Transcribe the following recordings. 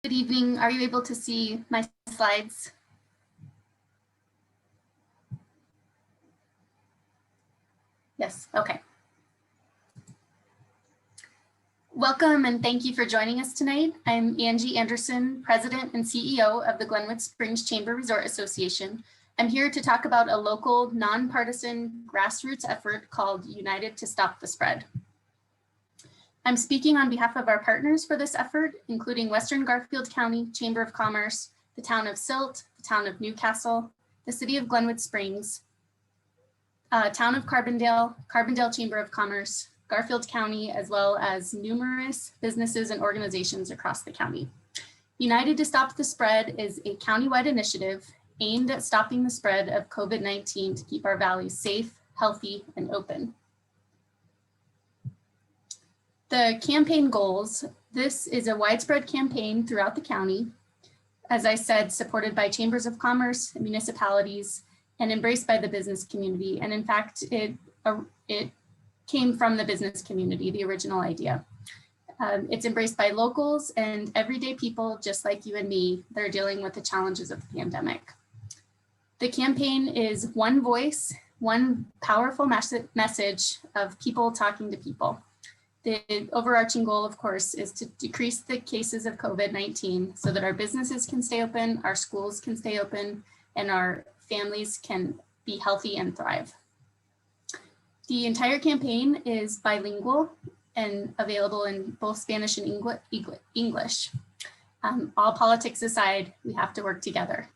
Good evening. Are you able to see my slides? Yes, okay. Welcome and thank you for joining us tonight. I'm Angie Anderson, President and CEO of the Glenwood Springs Chamber Resort Association. I'm here to talk about a local, nonpartisan grassroots effort called United to Stop the Spread. I'm speaking on behalf of our partners for this effort, including Western Garfield County Chamber of Commerce, the town of Silt, the town of Newcastle, the city of Glenwood Springs, town of Carbondale, Carbondale Chamber of Commerce, Garfield County, as well as numerous businesses and organizations across the county. United to Stop the Spread is a countywide initiative aimed at stopping the spread of COVID-19 to keep our valleys safe, healthy, and open. The campaign goals: this is a widespread campaign throughout the county, as I said, supported by chambers of commerce, municipalities, and embraced by the business community. And in fact, it came from the business community, the original idea. It's embraced by locals and everyday people just like you and me that are dealing with the challenges of the pandemic. The campaign is one voice, one powerful message of people talking to people. The overarching goal, of course, is to decrease the cases of COVID-19 so that our businesses can stay open, our schools can stay open, and our families can be healthy and thrive. The entire campaign is bilingual and available in both Spanish and English. All politics aside, we have to work together.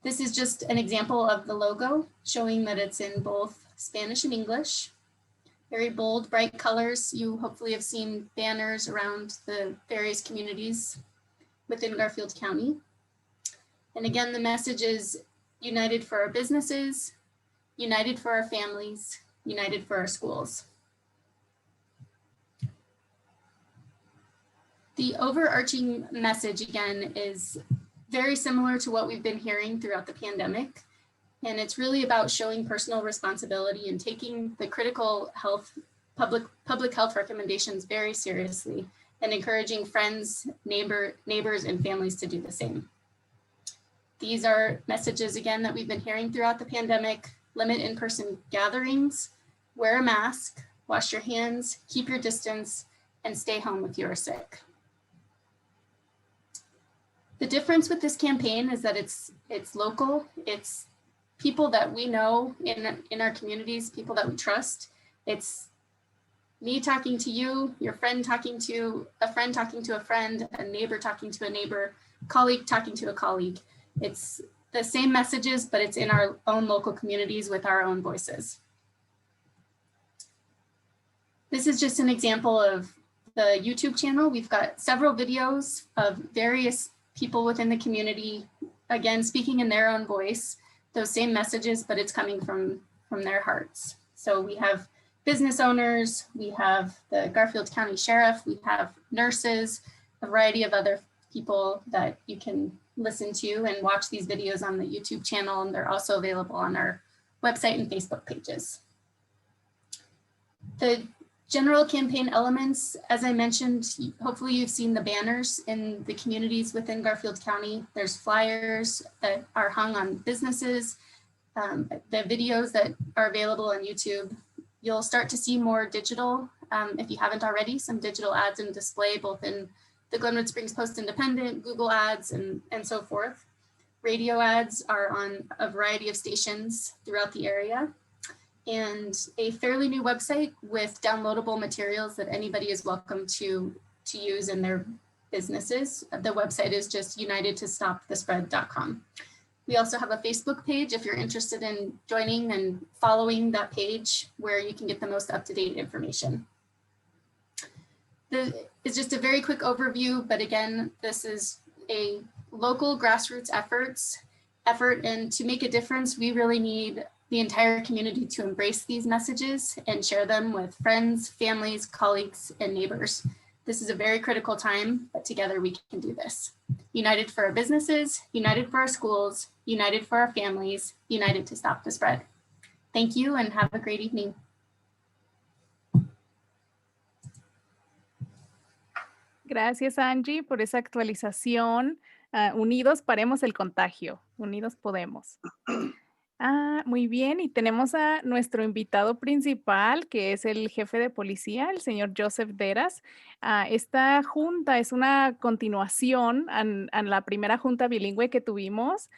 This is just an example of the logo showing that it's in both Spanish and English. Very bold, bright colors. You hopefully have seen banners around the various communities within Garfield County. And again, the message is united for our businesses, united for our families, united for our schools. The overarching message, again, is very similar to what we've been hearing throughout the pandemic. And it's really about showing personal responsibility and taking the critical public health recommendations very seriously and encouraging friends, neighbors, and families to do the same. These are messages, again, that we've been hearing throughout the pandemic: limit in-person gatherings, wear a mask, wash your hands, keep your distance, and stay home if you are sick. The difference with this campaign is that it's local. It's people that we know in our communities, people that we trust. It's me talking to you, your friend talking to a friend talking to a friend, a neighbor talking to a neighbor, colleague talking to a colleague. It's the same messages, but it's in our own local communities with our own voices. This is just an example of the YouTube channel. We've got several videos of various people within the community, again, speaking in their own voice, those same messages, but it's coming from their hearts. So we have business owners, we have the Garfield County Sheriff, we have nurses, a variety of other people that you can listen to and watch these videos on the YouTube channel, and they're also available on our website and Facebook pages. The general campaign elements, as I mentioned, hopefully you've seen the banners in the communities within Garfield County. There's flyers that are hung on businesses, the videos that are available on YouTube. You'll start to see more digital, if you haven't already, some digital ads and display both in the Glenwood Springs Post-Independent, Google ads, and so forth. Radio ads are on a variety of stations throughout the area, and a fairly new website with downloadable materials that anybody is welcome to use in their businesses. The website is just unitedtostopthespread.com. We also have a Facebook page if you're interested in joining and following that page, where you can get the most up-to-date information. It's just a very quick overview, but again, this is a local grassroots effort, and to make a difference, we really need the entire community to embrace these messages and share them with friends, families, colleagues, and neighbors. This is a very critical time, but together we can do this. United for our businesses, united for our schools, united for our families, united to stop the spread. Thank you and have a great evening. Gracias, Angie, por esa actualización. Unidos paremos el contagio. Unidos podemos. Muy bien. Y tenemos a nuestro invitado principal, que es el jefe de policía, el señor Joseph Deras. Esta junta es una continuación a la primera junta bilingüe que tuvimos,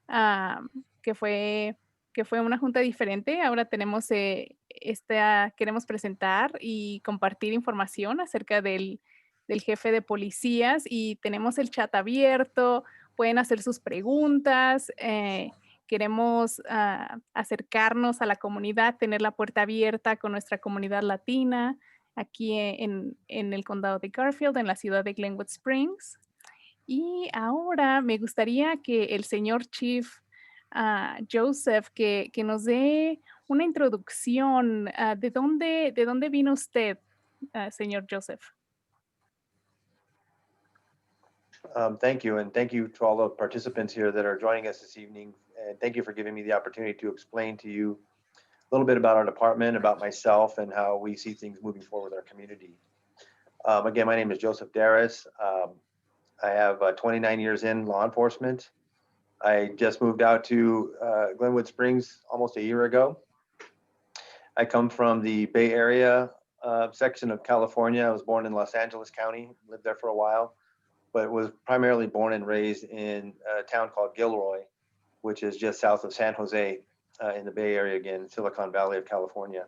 ah, que fue, que fue una junta diferente. Ahora tenemos queremos presentar y compartir información acerca del jefe de policías y tenemos el chat abierto, pueden hacer sus preguntas. Queremos acercarnos a la comunidad, tener la puerta abierta con nuestra comunidad latina aquí en el condado de Garfield, en la ciudad de Glenwood Springs. Y ahora me gustaría que el señor Chief Joseph, que nos dé una introducción. ¿De dónde vino usted, señor Joseph? Thank you, and thank you to all the participants here that are joining us this evening. And thank you for giving me the opportunity to explain to you a little bit about our department, about myself, and how we see things moving forward with our community. Again, my name is Joseph Deras. I have 29 years in law enforcement. I just moved out to Glenwood Springs almost a year ago. I come from the Bay Area section of California. I was born in Los Angeles County, lived there for a while, but was primarily born and raised in a town called Gilroy, which is just south of San Jose in the Bay Area, again, Silicon Valley of California.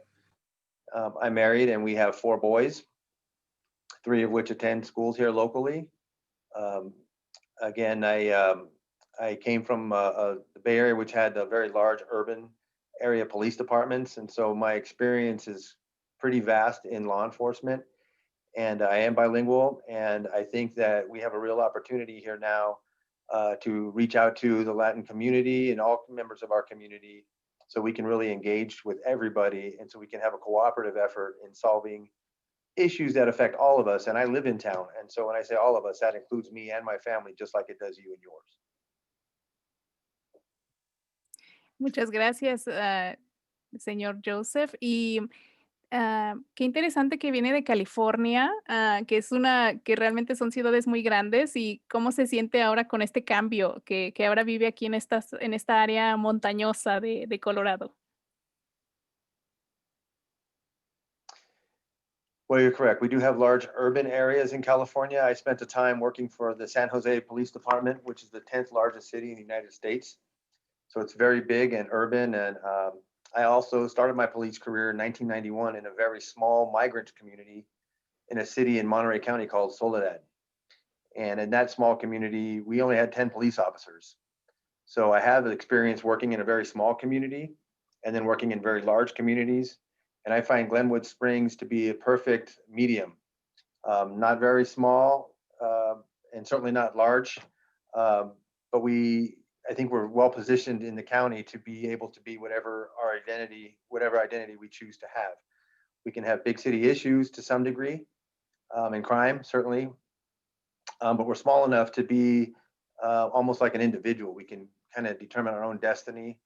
I'm married and we have 4 boys, 3 of which attend schools here locally. Again, I came from the Bay Area, which had a very large urban area police departments. And so my experience is pretty vast in law enforcement. And I am bilingual, and I think that we have a real opportunity here now to reach out to the Latin community and all members of our community so we can really engage with everybody and so we can have a cooperative effort in solving issues that affect all of us. And I live in town, and so when I say all of us, that includes me and my family, just like it does you and yours. Muchas gracias, señor Joseph. Y qué interesante que viene de California, que realmente son ciudades muy grandes, y cómo se siente ahora con este cambio, que ahora vive aquí en esta área montañosa de Colorado. Well, you're correct. We do have large urban areas in California. I spent a time working for the San Jose Police Department, which is the 10th largest city in the United States. So it's very big and urban. And I also started my police career in 1991 in a very small migrant community in a city in Monterey County called Soledad. And in that small community, we only had 10 police officers. So I have experience working in a very small community and then working in very large communities. And I find Glenwood Springs to be a perfect medium. Not very small and certainly not large, but I think we're well positioned in the county to be able to be whatever identity we choose to have. We can have big city issues to some degree, and crime certainly, but we're small enough to be almost like an individual. We can kind of determine our own destiny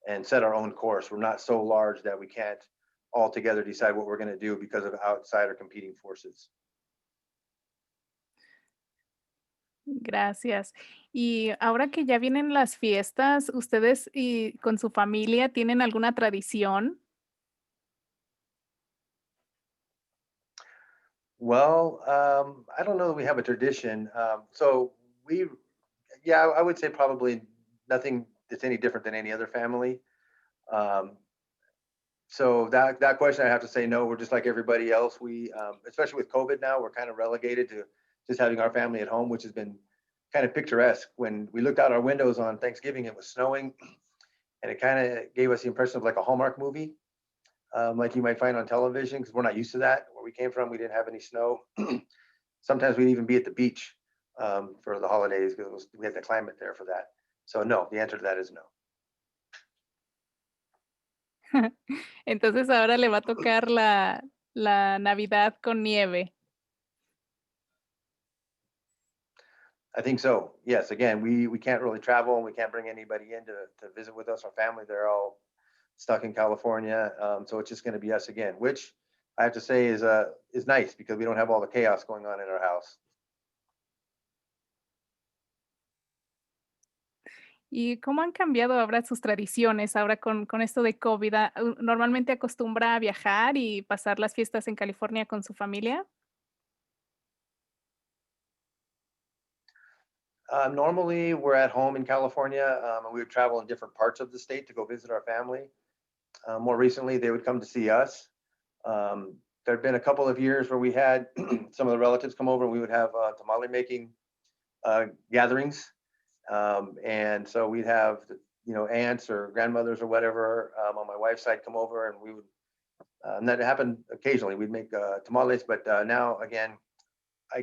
and set our own course. We're not so large that we can't all together decide what we're going to do because of outside or competing forces. Gracias. Y ahora que ya vienen las fiestas, ¿ustedes y con su familia tienen alguna tradición? Well, I don't know that we have a tradition. I would say probably nothing that's any different than any other family. Um, so that question, I have to say no. We're just like everybody else. We, especially with COVID now, we're kind of relegated to just having our family at home, which has been kind of picturesque. When we looked out our windows on Thanksgiving, it was snowing, and it kind of gave us the impression of like a Hallmark movie, like you might find on television, because we're not used to that. Where we came from, we didn't have any snow. Sometimes we'd even be at the beach for the holidays because we had the climate there for that. So no, the answer to that is no. Entonces ahora le va a tocar la Navidad con nieve. I think so. Yes. Again, we can't really travel and we can't bring anybody in to visit with us. Our family, they're all stuck in California. So it's just going to be us again, which I have to say is nice because we don't have all the chaos going on in our house. ¿Y cómo han cambiado ahora sus tradiciones, ahora con esto de COVID? ¿Normalmente acostumbra a viajar y pasar las fiestas en California con su familia? Normally, we're at home in California, and we would travel in different parts of the state to go visit our family. More recently, they would come to see us. There had been a couple of years where we had some of the relatives come over and we would have tamale making gatherings. And so we'd have, aunts or grandmothers or whatever on my wife's side come over and we would, and that happened occasionally. We'd make tamales, but now again,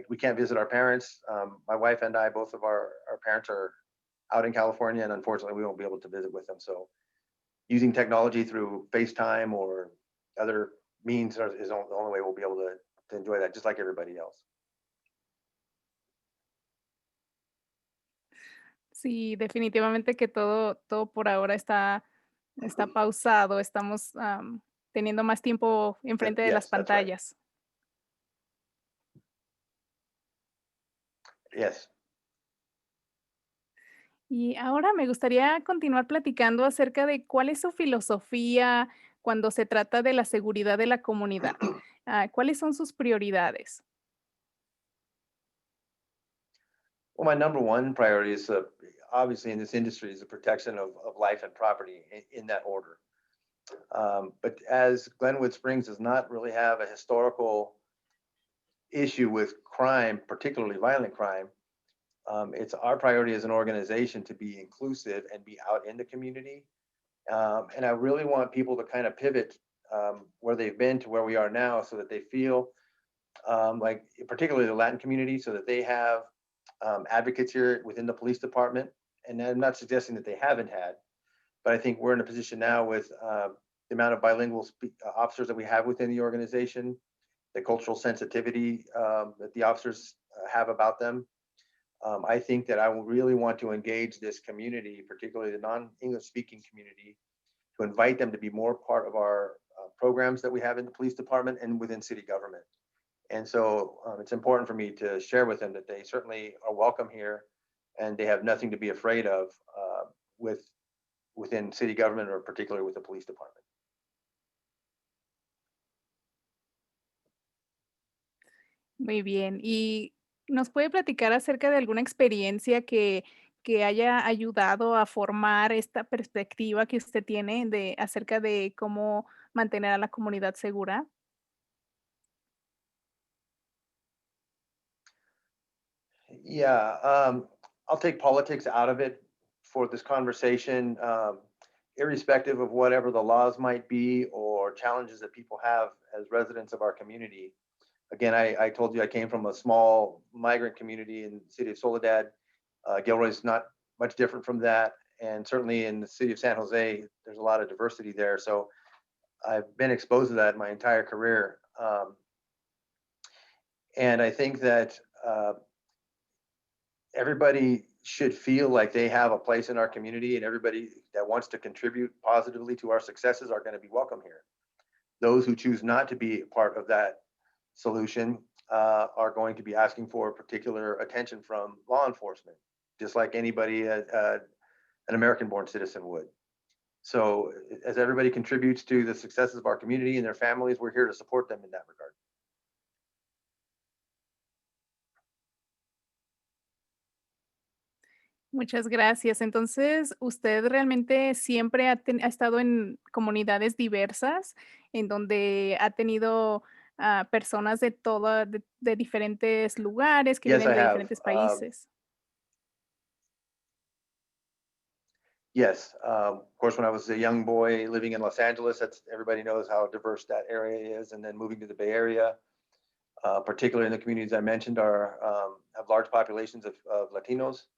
we can't visit our parents. My wife and I, both of our parents are out in California, and unfortunately, we won't be able to visit with them. So using technology through FaceTime or other means is the only way we'll be able to enjoy that, just like everybody else. Sí, definitivamente que todo por ahora está pausado, estamos, teniendo más tiempo enfrente de las Yes, that's right. pantallas. Yes. Y ahora me gustaría continuar platicando acerca de cuál es su filosofía cuando se trata de la seguridad de la comunidad. ¿Cuáles son sus prioridades? Well, my number one priority is obviously in this industry is the protection of life and property in that order. But as Glenwood Springs does not really have a historical issue with crime, particularly violent crime, it's our priority as an organization to be inclusive and be out in the community. And I really want people to kind of pivot where they've been to where we are now so that they feel like, particularly the Latin community, so that they have advocates here within the police department. And I'm not suggesting that they haven't had, but I think we're in a position now with the amount of bilingual officers that we have within the organization, the cultural sensitivity that the officers have about them. I think that I will really want to engage this community, particularly the non-English speaking community, to invite them to be more part of our programs that we have in the police department and within city government. And so it's important for me to share with them that they certainly are welcome here and they have nothing to be afraid of within city government or particularly with the police department. Muy bien. ¿Y nos puede platicar acerca de alguna experiencia que haya ayudado a formar esta perspectiva que usted tiene acerca de cómo mantener a la comunidad segura? Yeah, I'll take politics out of it for this conversation, irrespective of whatever the laws might be or challenges that people have as residents of our community. Again, I told you I came from a small migrant community in the city of Soledad. Gilroy's not much different from that. And certainly in the city of San Jose, there's a lot of diversity there. So I've been exposed to that my entire career. And I think that everybody should feel like they have a place in our community, and everybody that wants to contribute positively to our successes are going to be welcome here. Those who choose not to be a part of that solution are going to be asking for particular attention from law enforcement, just like anybody, an American-born citizen would. So as everybody contributes to the successes of our community and their families, we're here to support them in that regard. Muchas gracias. Entonces, ¿usted realmente siempre ha estado en comunidades diversas, en donde ha tenido personas de diferentes lugares, que Yes, vienen I de have. diferentes países? Yes, of course, when I was a young boy living in Los Angeles, everybody knows how diverse that area is. And then moving to the Bay Area, particularly in the communities I mentioned, have large populations of Latinos.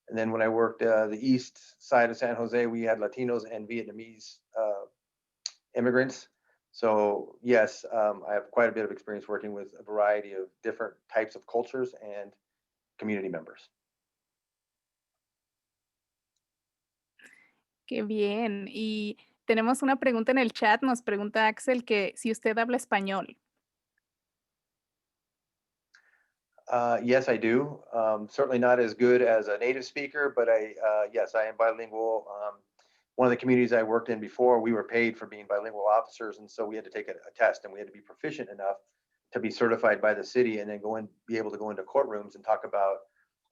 And then when I worked the east side of San Jose, we had Latinos and Vietnamese immigrants. So yes, I have quite a bit of experience working with a variety of different types of cultures and community members. Qué bien. Y tenemos una pregunta en el chat, nos pregunta Axel que si usted habla español. Yes, I do. Certainly not as good as a native speaker, but yes, I am bilingual. One of the communities I worked in before, we were paid for being bilingual officers, and so we had to take a test, and we had to be proficient enough to be certified by the city, and then be able to go into courtrooms and talk about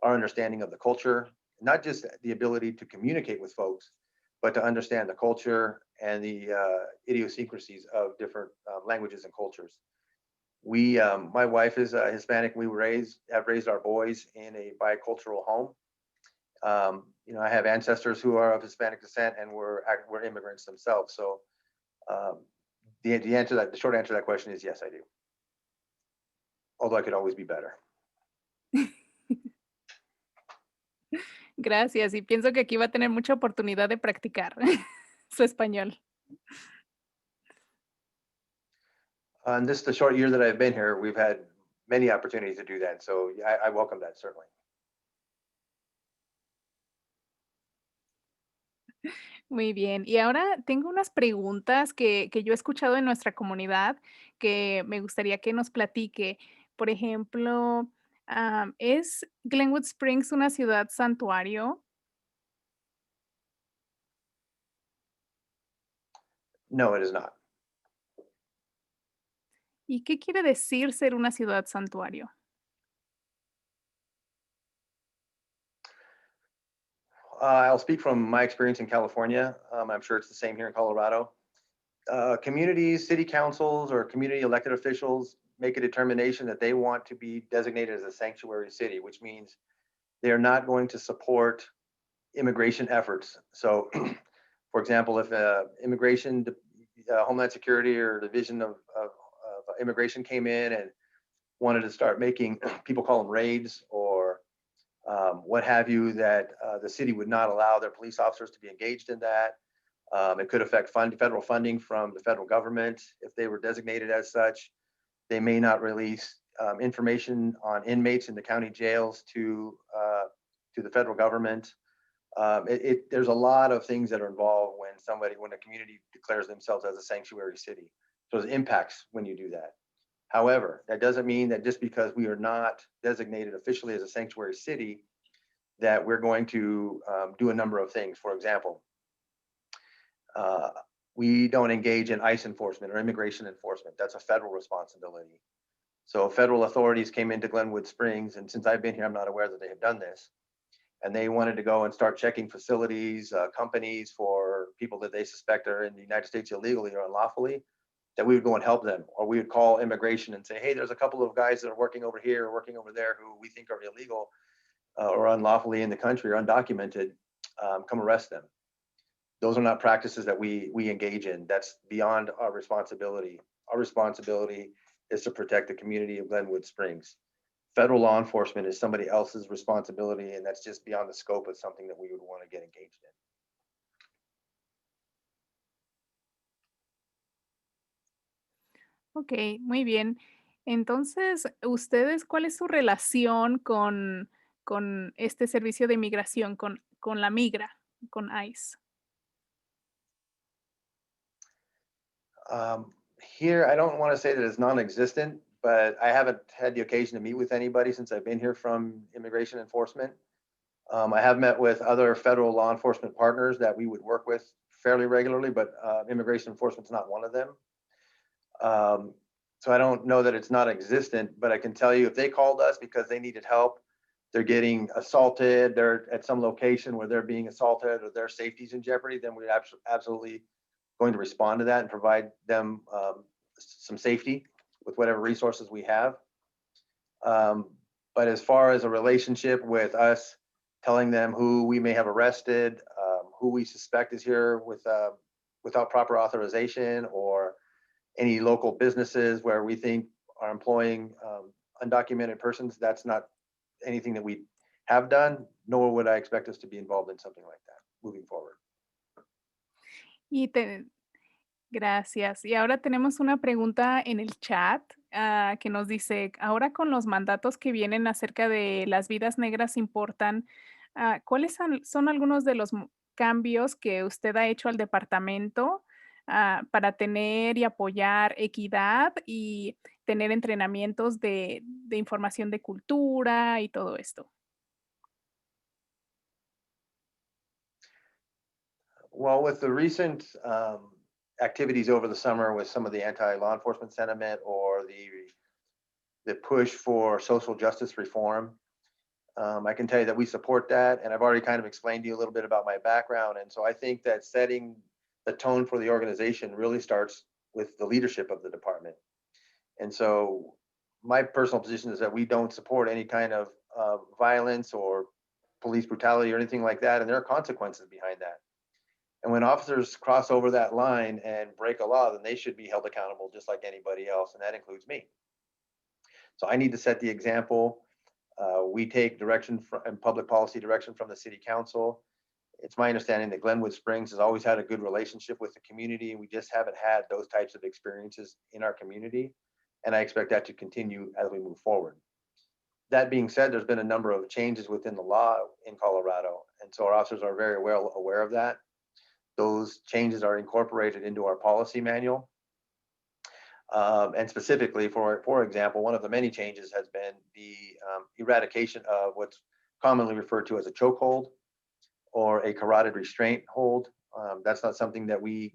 our understanding of the culture, not just the ability to communicate with folks, but to understand the culture and the idiosyncrasies of different languages and cultures. My wife is Hispanic. Have raised our boys in a bicultural home. I have ancestors who are of Hispanic descent and were immigrants themselves. So the short answer to that question is yes, I do. Although I could always be better. Gracias, y pienso que aquí va a tener mucha oportunidad de practicar su español. In this the short year that I've been here, we've had many opportunities to do that. So yeah, I welcome that certainly. Muy bien. Y ahora tengo unas preguntas que yo he escuchado en nuestra comunidad que me gustaría que nos platique. Por ejemplo, ¿es Glenwood Springs una ciudad santuario? No, it is not. ¿Y qué quiere decir ser una ciudad santuario? I'll speak from my experience in California. I'm sure it's the same here in Colorado. Communities, city councils, or community elected officials make a determination that they want to be designated as a sanctuary city, which means they're not going to support immigration efforts. So, for example, if immigration, Homeland Security or Division of Immigration came in and wanted to start making, people call them raids or what have you, that the city would not allow their police officers to be engaged in that. It could affect federal funding from the federal government if they were designated as such. They may not release information on inmates in the county jails to the federal government. There's a lot of things that are involved when a community declares themselves as a sanctuary city. So there's impacts when you do that. However, that doesn't mean that just because we are not designated officially as a sanctuary city, that we're going to do a number of things. For example, we don't engage in ICE enforcement or immigration enforcement. That's a federal responsibility. So federal authorities came into Glenwood Springs, and since I've been here, I'm not aware that they have done this. And they wanted to go and start checking facilities, companies for people that they suspect are in the United States illegally or unlawfully, that we would go and help them. Or we would call immigration and say, hey, there's a couple of guys that are working over here or working over there who we think are illegal or unlawfully in the country or undocumented. Come arrest them. Those are not practices that we engage in. That's beyond our responsibility. Our responsibility is to protect the community of Glenwood Springs. Federal law enforcement is somebody else's responsibility, and that's just beyond the scope of something that we would want to get engaged in. Ok, muy bien. Entonces, ¿ustedes cuál es su relación con este servicio de inmigración, con la migra, con ICE? Here, I don't want to say that it's non-existent, but I haven't had the occasion to meet with anybody since I've been here from immigration enforcement. I have met with other federal law enforcement partners that we would work with fairly regularly, but immigration enforcement's not one of them. So I don't know that it's not existent, but I can tell you if they called us because they needed help, they're getting assaulted, they're at some location where they're being assaulted or their safety's in jeopardy, then we're absolutely going to respond to that and provide them some safety with whatever resources we have. But as far as a relationship with us telling them who we may have arrested, who we suspect is here without proper authorization, or any local businesses where we think are employing undocumented persons, that's not anything that we have done, nor would I expect us to be involved in something like that moving forward. Gracias. Y ahora tenemos una pregunta en el chat que nos dice, ahora con los mandatos que vienen acerca de las vidas negras importan, ¿cuáles son algunos de los cambios que usted ha hecho al departamento para tener y apoyar equidad y tener entrenamientos de información de cultura y todo esto? Well, with the recent activities over the summer with some of the anti-law enforcement sentiment or the push for social justice reform, I can tell you that we support that. And I've already kind of explained to you a little bit about my background. And so I think that setting the tone for the organization really starts with the leadership of the department. And so my personal position is that we don't support any kind of violence or police brutality or anything like that. And there are consequences behind that. And when officers cross over that line and break a law, then they should be held accountable just like anybody else. And that includes me. So I need to set the example. We take direction and public policy direction from the city council. It's my understanding that Glenwood Springs has always had a good relationship with the community. We just haven't had those types of experiences in our community. And I expect that to continue as we move forward. That being said, there's been a number of changes within the law in Colorado. And so our officers are very well aware of that. Those changes are incorporated into our policy manual. And specifically, for example, one of the many changes has been the eradication of what's commonly referred to as a chokehold or a carotid restraint hold. That's not something that we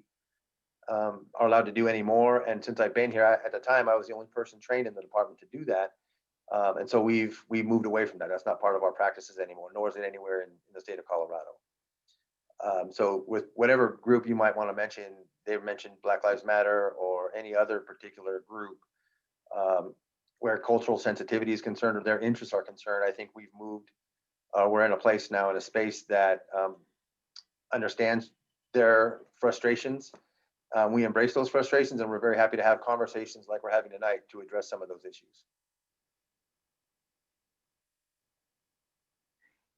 are allowed to do anymore. And since I've been here, at the time, I was the only person trained in the department to do that. And so we've moved away from that. That's not part of our practices anymore, nor is it anywhere in the state of Colorado. So with whatever group you might want to mention, they've mentioned Black Lives Matter or any other particular group where cultural sensitivity is concerned or their interests are concerned. I think we've moved, we're in a place now in a space that understands their frustrations. We embrace those frustrations and we're very happy to have conversations like we're having tonight to address some of those issues.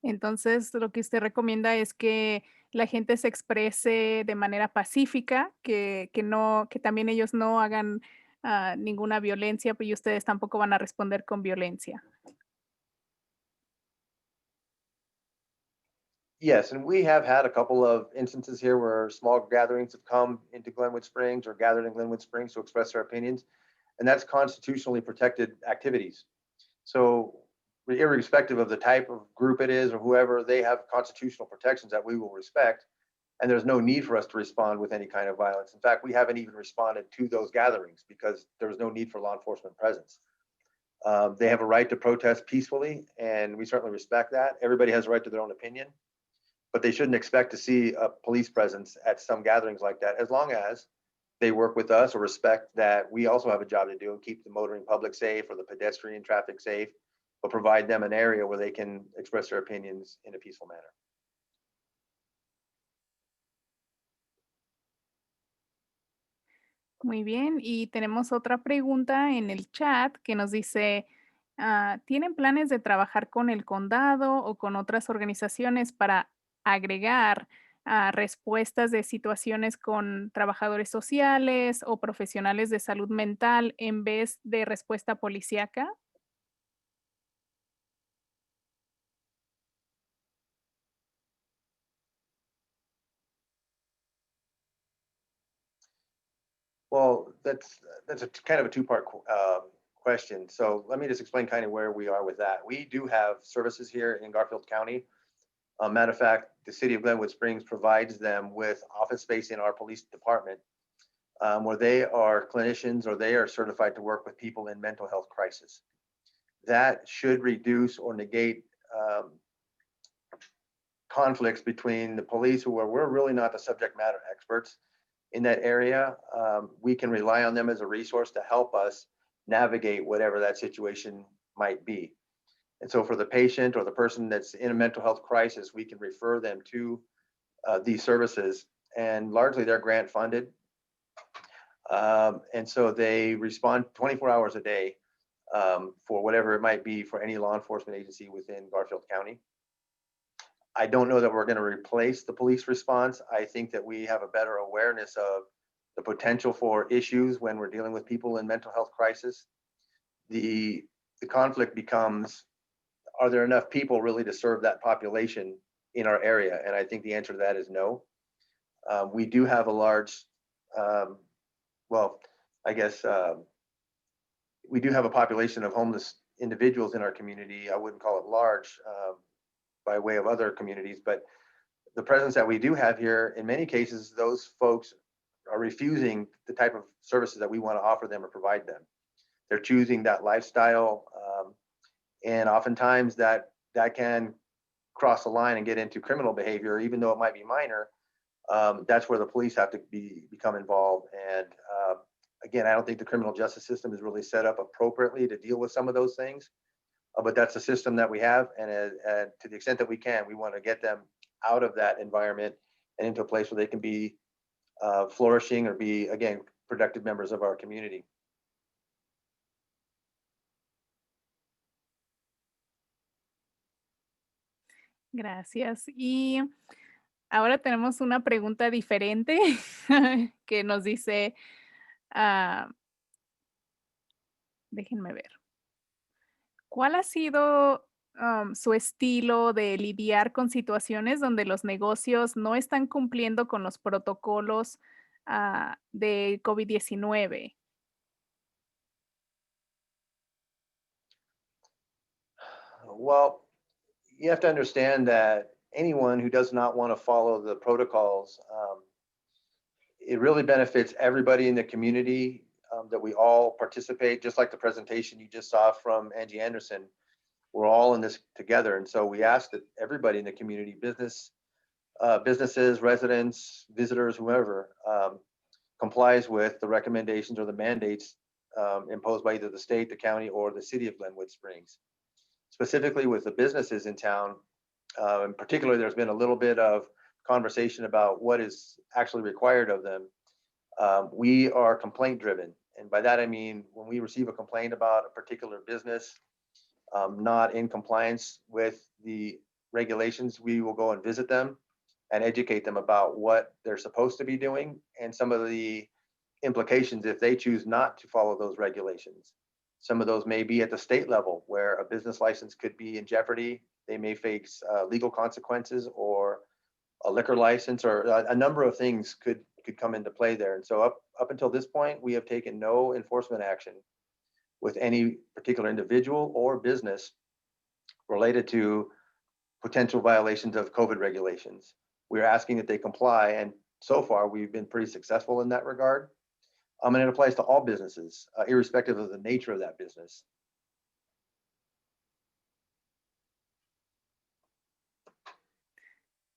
Entonces, lo que usted recomienda es que la gente se exprese de manera pacífica, que también ellos no hagan ninguna violencia, pues, y ustedes tampoco van a responder con violencia. Yes, and we have had a couple of instances here where small gatherings have come into Glenwood Springs or gathered in Glenwood Springs to express their opinions, and that's constitutionally protected activities. So irrespective of the type of group it is or whoever, they have constitutional protections that we will respect. And there's no need for us to respond with any kind of violence. In fact, we haven't even responded to those gatherings because there was no need for law enforcement presence. They have a right to protest peacefully, and we certainly respect that. Everybody has a right to their own opinion, but they shouldn't expect to see a police presence at some gatherings like that, as long as they work with us or respect that we also have a job to do and keep the motoring public safe or the pedestrian traffic safe, but provide them an area where they can express their opinions in a peaceful manner. Muy bien, y tenemos otra pregunta en el chat que nos dice, ¿tienen planes de trabajar con el condado o con otras organizaciones para agregar respuestas de situaciones con trabajadores sociales o profesionales de salud mental en vez de respuesta policíaca? Well, that's a kind of a two-part question. So let me just explain kind of where we are with that. We do have services here in Garfield County. Matter of fact, the city of Glenwood Springs provides them with office space in our police department where they are clinicians or they are certified to work with people in mental health crisis. That should reduce or negate conflicts between the police, who are, we're really not the subject matter experts in that area. We can rely on them as a resource to help us navigate whatever that situation might be. And so for the patient or the person that's in a mental health crisis, we can refer them to these services, and largely they're grant funded. And so they respond 24 hours a day for whatever it might be for any law enforcement agency within Garfield County. I don't know that we're going to replace the police response. I think that we have a better awareness of the potential for issues when we're dealing with people in mental health crisis. The conflict becomes, are there enough people really to serve that population in our area? And I think the answer to that is no. We do have a large well, I guess we do have a population of homeless individuals in our community. I wouldn't call it large by way of other communities, but the presence that we do have here, in many cases, those folks are refusing the type of services that we want to offer them or provide them. They're choosing that lifestyle, and oftentimes that can cross the line and get into criminal behavior, even though it might be minor. That's where the police have to become involved. And again, I don't think the criminal justice system is really set up appropriately to deal with some of those things, but that's the system that we have. And to the extent that we can, we want to get them out of that environment and into a place where they can be flourishing or be, again, productive members of our community. Gracias. Y ahora tenemos una pregunta diferente que nos dice, déjenme ver, ¿cuál ha sido su estilo de lidiar con situaciones donde los negocios no están cumpliendo con los protocolos de COVID-19? Well, you have to understand that anyone who does not want to follow the protocols, it really benefits everybody in the community, that we all participate, just like the presentation you just saw from Angie Anderson. We're all in this together. And so we ask that everybody in the community, businesses, residents, visitors, whoever, complies with the recommendations or the mandates imposed by either the state, the county, or the city of Glenwood Springs. Specifically with the businesses in town, in particular, there's been a little bit of conversation about what is actually required of them. We are complaint driven. And by that, I mean, when we receive a complaint about a particular business not in compliance with the regulations, we will go and visit them and educate them about what they're supposed to be doing and some of the implications if they choose not to follow those regulations. Some of those may be at the state level where a business license could be in jeopardy. They may face legal consequences, or a liquor license, or a number of things could come into play there. And so up until this point, we have taken no enforcement action with any particular individual or business related to potential violations of COVID regulations. We're asking that they comply, and so far we've been pretty successful in that regard. And it applies to all businesses, irrespective of the nature of that business.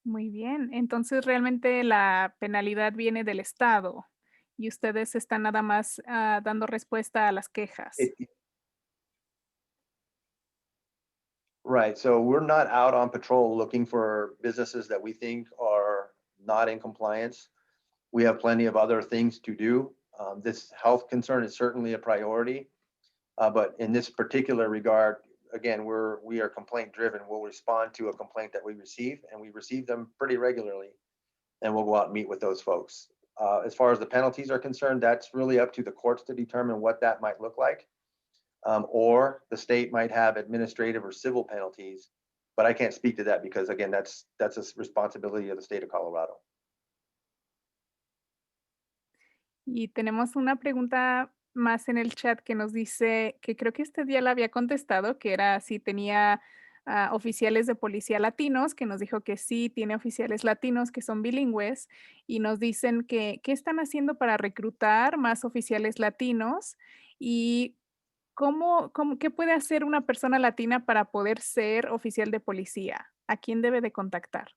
Muy bien. Entonces, realmente la penalidad viene del Estado y ustedes están nada más dando respuesta a las quejas. Right. So we're not out on patrol looking for businesses that we think are not in compliance. We have plenty of other things to do. This health concern is certainly a priority, but in this particular regard, again, we are complaint driven. We'll respond to a complaint that we receive, and we receive them pretty regularly, and we'll go out and meet with those folks. As far as the penalties are concerned, that's really up to the courts to determine what that might look like. Or the state might have administrative or civil penalties, but I can't speak to that because, again, that's a responsibility of the state of Colorado. Y tenemos una pregunta más en el chat que nos dice, que creo que este día la había contestado, que era si tenía oficiales de policía latinos, que nos dijo que sí, tiene oficiales latinos que son bilingües, y nos dicen que qué están haciendo para reclutar más oficiales latinos y qué puede hacer una persona latina para poder ser oficial de policía. ¿A quién debe de contactar?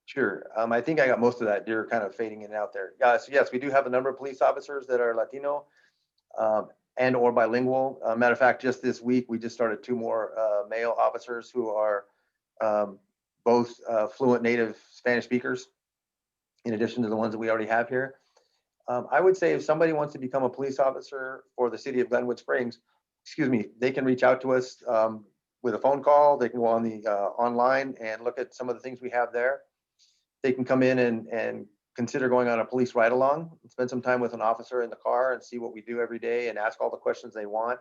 Sure. I think I got most of that. You're kind of fading in and out there. So yes, we do have a number of police officers that are Latino and or bilingual. Matter of fact, just this week, we just started 2 more male officers who are both fluent native Spanish speakers, in addition to the ones that we already have here. I would say if somebody wants to become a police officer for the city of Glenwood Springs, they can reach out to us with a phone call. They can go on the online and look at some of the things we have there. They can come in and consider going on a police ride-along and spend some time with an officer in the car and see what we do every day and ask all the questions they want.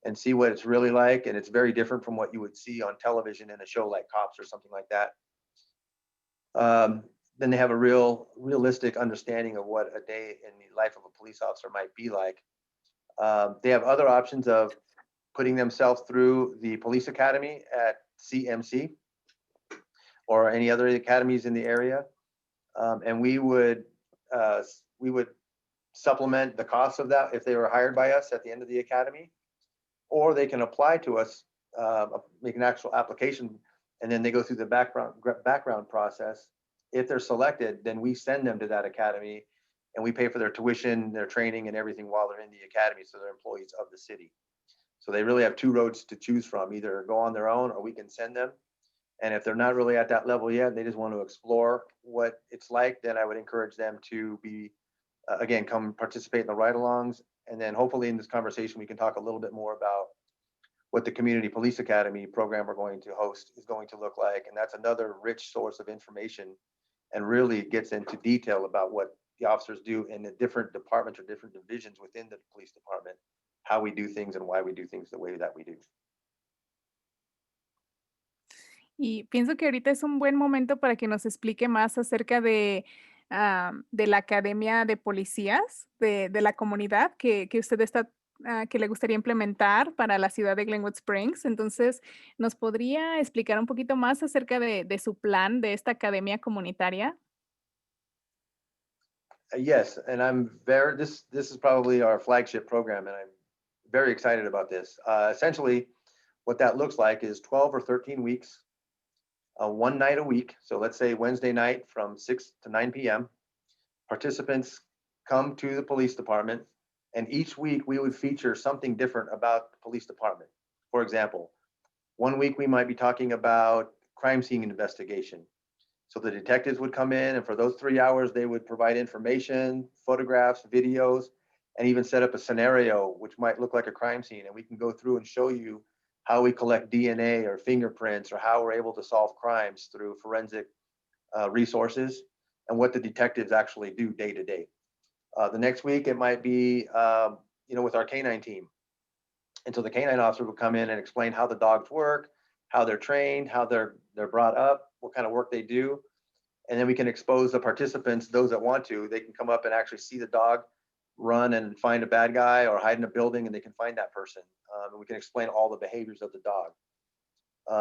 and see what it's really like. And it's very different from what you would see on television in a show like Cops or something like that. Then they have a realistic understanding of what a day in the life of a police officer might be like. They have other options of putting themselves through the police academy at CMC or any other academies in the area. And we would supplement the cost of that if they were hired by us at the end of the academy, or they can apply to us, make an actual application, and then they go through the background process. If they're selected, then we send them to that academy and we pay for their tuition, their training, and everything while they're in the academy, so they're employees of the city. So they really have two roads to choose from: either go on their own or we can send them. And if they're not really at that level yet, they just want to explore what it's like, then I would encourage them to be, again, come participate in the ride-alongs. And then hopefully in this conversation, we can talk a little bit more about what the Community Police Academy program we're going to host is going to look like. And that's another rich source of information and really gets into detail about what the officers do in the different departments or different divisions within the police department, how we do things and why we do things the way that we do. Y pienso que ahorita es un buen momento para que nos explique más acerca de la Academia de Policías de la comunidad que usted está, que le gustaría implementar para la ciudad de Glenwood Springs. Entonces, ¿nos podría explicar un poquito más acerca de su plan de esta academia comunitaria? Yes, and this is probably our flagship program, and I'm very excited about this. Essentially, what that looks like is 12 or 13 weeks, one night a week. So let's say Wednesday night from 6 to 9 p.m. Participants come to the police department, and each week we would feature something different about the police department. For example, one week we might be talking about crime scene investigation. So the detectives would come in, and for those 3 hours, they would provide information, photographs, videos, and even set up a scenario which might look like a crime scene. And we can go through and show you how we collect DNA or fingerprints, or how we're able to solve crimes through forensic resources, and what the detectives actually do day to day. The next week, it might be, with our canine team. And so the canine officer would come in and explain how the dogs work, how they're trained, how they're brought up, what kind of work they do. And then we can expose the participants, those that want to, they can come up and actually see the dog run and find a bad guy or hide in a building, and they can find that person. And we can explain all the behaviors of the dog.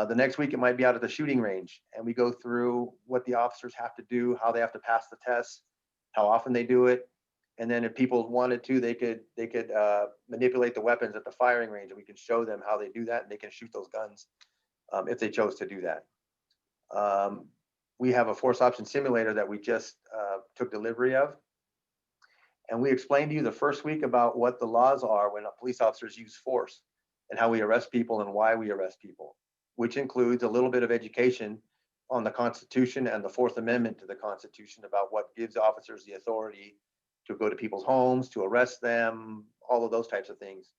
The next week, it might be out at the shooting range, and we go through what the officers have to do, how they have to pass the tests, how often they do it. And then if people wanted to, they could manipulate the weapons at the firing range, and we can show them how they do that, and they can shoot those guns if they chose to do that. We have a force option simulator that we just took delivery of. And we explained to you the first week about what the laws are when police officers use force, and how we arrest people and why we arrest people, which includes a little bit of education on the Constitution and the Fourth Amendment to the Constitution about what gives officers the authority to go to people's homes, to arrest them, all of those types of things.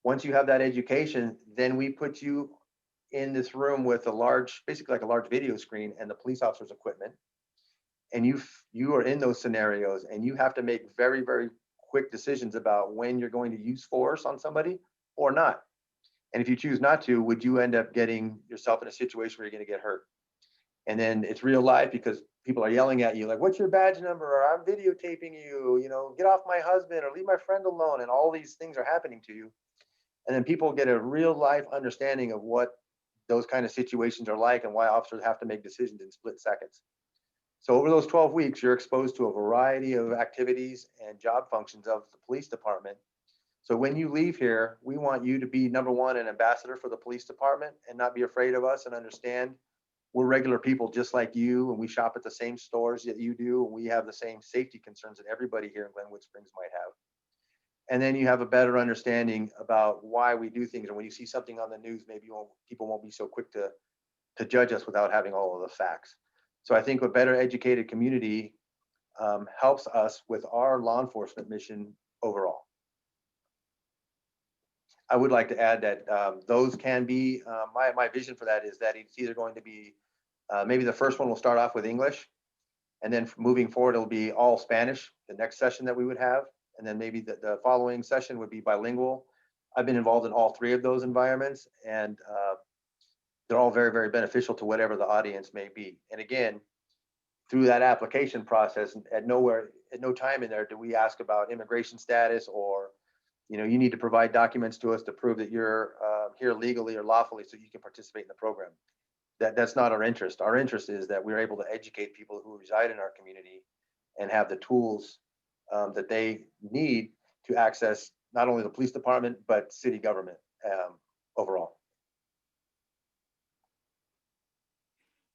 Once you have that education, then we put you in this room with basically like a large video screen and the police officer's equipment. And you are in those scenarios, and you have to make very, very quick decisions about when you're going to use force on somebody or not. And if you choose not to, would you end up getting yourself in a situation where you're going to get hurt? And then it's real life, because people are yelling at you like, "What's your badge number?" Or "I'm videotaping you, get off my husband," or "Leave my friend alone." And all these things are happening to you. And then people get a real life understanding of what those kind of situations are like and why officers have to make decisions in split seconds. So over those 12 weeks, you're exposed to a variety of activities and job functions of the police department. So when you leave here, we want you to be, number one, an ambassador for the police department, and not be afraid of us, and understand we're regular people just like you, and we shop at the same stores that you do, and we have the same safety concerns that everybody here in Glenwood Springs might have. And then you have a better understanding about why we do things. And when you see something on the news, maybe people won't be so quick to judge us without having all of the facts. So I think a better educated community helps us with our law enforcement mission overall. I would like to add that those can be, my vision for that is that it's either going to be, maybe the first one will start off with English, and then moving forward, it'll be all Spanish, the next session that we would have. And then maybe the following session would be bilingual. I've been involved in all three of those environments, and they're all very, very beneficial to whatever the audience may be. And again, through that application process, at no time in there do we ask about immigration status or, you need to provide documents to us to prove that you're here legally or lawfully so you can participate in the program. That's not our interest. Our interest is that we're able to educate people who reside in our community and have the tools that they need to access not only the police department, but city government overall.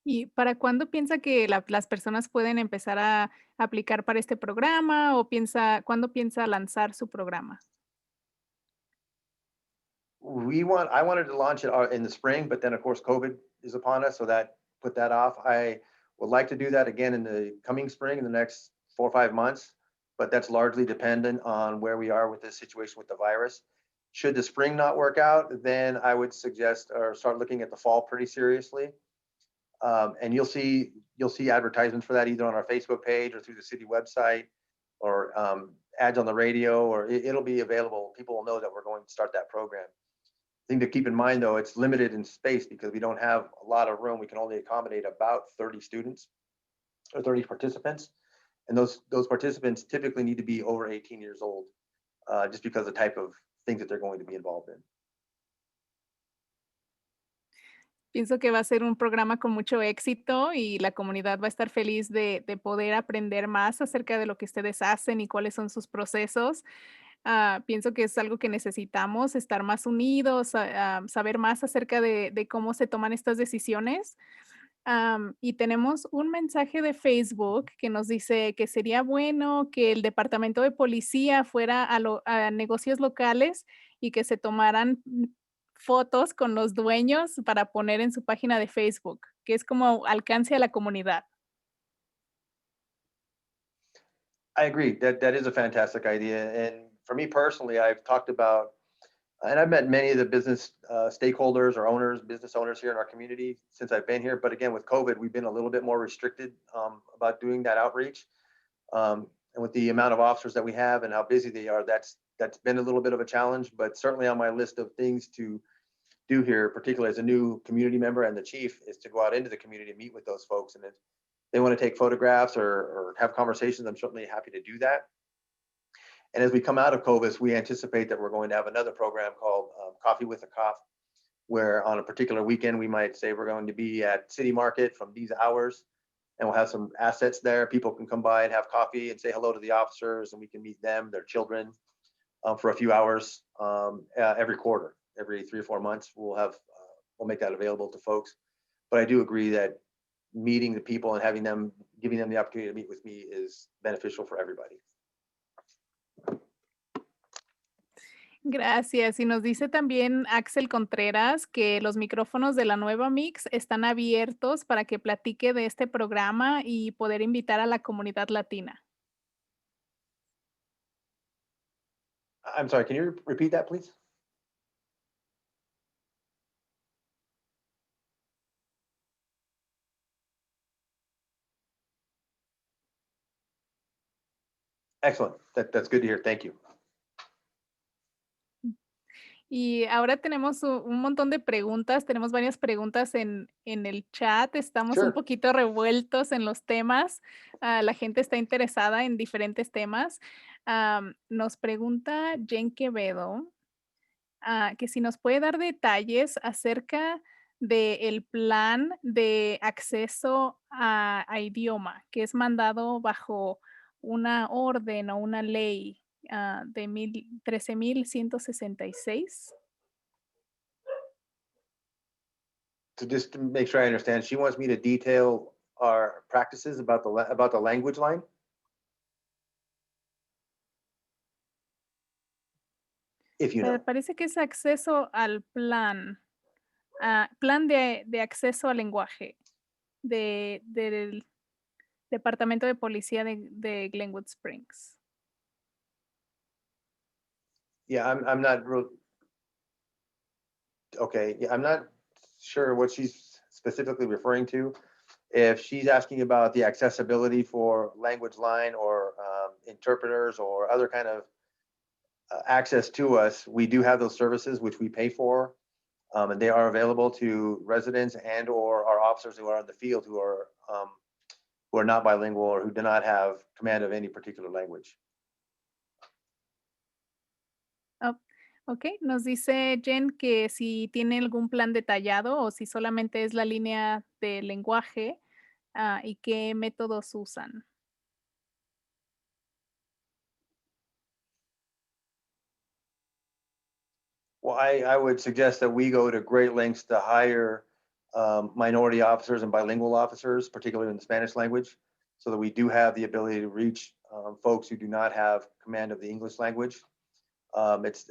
¿Y para cuándo piensa que las personas pueden empezar a aplicar para este programa o cuándo piensa lanzar su programa? I wanted to launch it in the spring, but then of course COVID is upon us, so that put that off. I would like to do that again in the coming spring, in the next 4 or 5 months, but that's largely dependent on where we are with this situation with the virus. Should the spring not work out, then I would suggest or start looking at the fall pretty seriously. And you'll see advertisements for that either on our Facebook page or through the city website, or ads on the radio, or it'll be available. People will know that we're going to start that program. Thing to keep in mind, though, it's limited in space because we don't have a lot of room. We can only accommodate about 30 students or 30 participants. And those participants typically need to be over 18 years old, just because of the type of things that they're going to be involved in. Pienso que va a ser un programa con mucho éxito y la comunidad va a estar feliz de poder aprender más acerca de lo que ustedes hacen y cuáles son sus procesos. Pienso que es algo que necesitamos, estar más unidos, saber más acerca de cómo se toman estas decisiones. Y tenemos un mensaje de Facebook que nos dice que sería bueno que el departamento de policía fuera a negocios locales y que se tomaran fotos con los dueños para poner en su página de Facebook, que es como alcance a la comunidad. I agree. That is a fantastic idea. And for me personally, I've talked about, and I've met many of the business stakeholders or business owners here in our community since I've been here. But again, with COVID, we've been a little bit more restricted about doing that outreach. And with the amount of officers that we have and how busy they are, that's been a little bit of a challenge, but certainly on my list of things to do here, particularly as a new community member and the chief, is to go out into the community and meet with those folks. And if they want to take photographs or have conversations, I'm certainly happy to do that. And as we come out of COVID, we anticipate that we're going to have another program called Coffee with a Cop, where on a particular weekend, we might say we're going to be at City Market from these hours, and we'll have some assets there. People can come by and have coffee and say hello to the officers, and we can meet them, their children, for a few hours every quarter. Every 3 or 4 months, we'll make that available to folks. But I do agree that meeting the people and giving them the opportunity to meet with me is beneficial for everybody. Gracias. Y nos dice también Axel Contreras que los micrófonos de la nueva Mix están abiertos para que platique de este programa y poder invitar a la comunidad latina. I'm sorry, can you repeat that, please? Excellent. That's good to hear. Thank you. Y ahora tenemos un montón de preguntas, tenemos varias preguntas en el chat, estamos un Sure. poquito revueltos en los temas, la gente está interesada en diferentes temas. Nos pregunta Jen Quevedo que si nos puede dar detalles acerca del plan de acceso a idioma, que es mandado bajo una orden o una ley de 13,166. So just to make sure I understand, she wants me to detail our practices about the language line. If you know. Parece que es acceso al plan, plan de acceso al lenguaje del Departamento de Policía de Glenwood Springs. Yeah, I'm not real. Okay, yeah, I'm not sure what she's specifically referring to. If she's asking about the accessibility for language line or interpreters or other kind of access to us, we do have those services which we pay for, and they are available to residents and or our officers who are in the field who are not bilingual or who do not have command of any particular language. Oh, ok, nos dice Jen que si tiene algún plan detallado o si solamente es la línea de lenguaje y qué métodos usan. Well, I would suggest that we go to great lengths to hire minority officers and bilingual officers, particularly in the Spanish language, so that we do have the ability to reach folks who do not have command of the English language. It's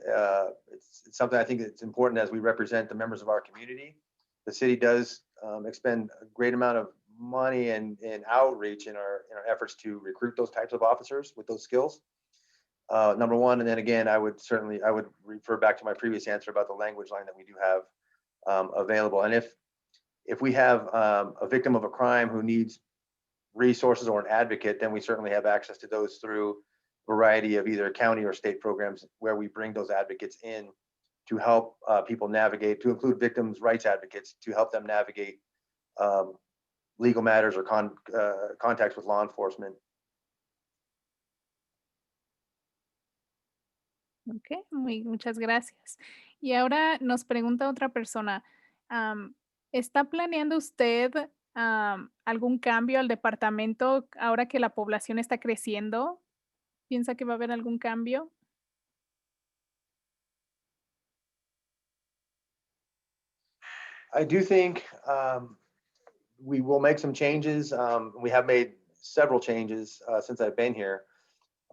something I think it's important as we represent the members of our community. The city does expend a great amount of money and outreach in our efforts to recruit those types of officers with those skills. Number one, and then again, I would refer back to my previous answer about the language line that we do have available. And if we have a victim of a crime who needs resources or an advocate, then we certainly have access to those through a variety of either county or state programs where we bring those advocates in to help people navigate, to include victims' rights advocates, to help them navigate legal matters or contacts with law enforcement. Ok, muchas gracias. Y ahora nos pregunta otra persona, ¿está planeando usted algún cambio al departamento ahora que la población está creciendo? ¿Piensa que va a haber algún cambio? I do think we will make some changes. We have made several changes since I've been here.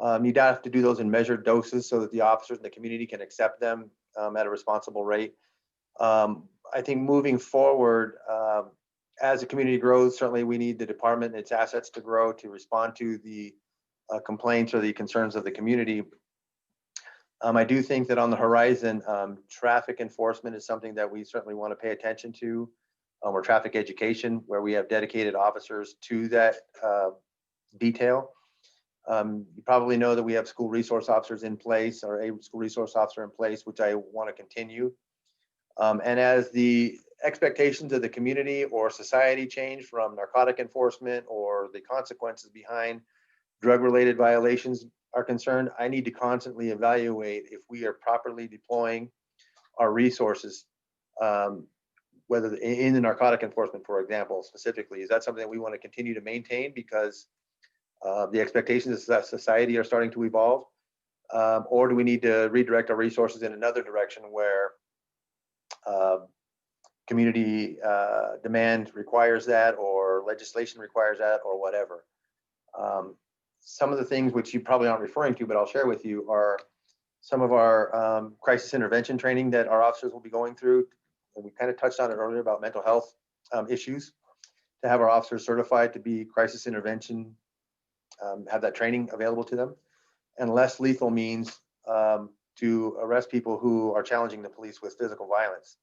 You'd have to do those in measured doses so that the officers in the community can accept them at a responsible rate. I think moving forward, as the community grows, certainly we need the department and its assets to grow to respond to the complaints or the concerns of the community. I do think that on the horizon, traffic enforcement is something that we certainly want to pay attention to, or traffic education, where we have dedicated officers to that detail. You probably know that we have school resource officers in place, or a school resource officer in place, which I want to continue. And as the expectations of the community or society change from narcotic enforcement or the consequences behind drug-related violations are concerned, I need to constantly evaluate if we are properly deploying our resources, whether in the narcotic enforcement, for example, specifically. Is that something that we want to continue to maintain because the expectations of society are starting to evolve? Or do we need to redirect our resources in another direction where community demand requires that, or legislation requires that, or whatever? Some of the things which you probably aren't referring to, but I'll share with you, are some of our crisis intervention training that our officers will be going through. And we kind of touched on it earlier about mental health issues, to have our officers certified to be crisis intervention, have that training available to them, and less lethal means to arrest people who are challenging the police with physical violence.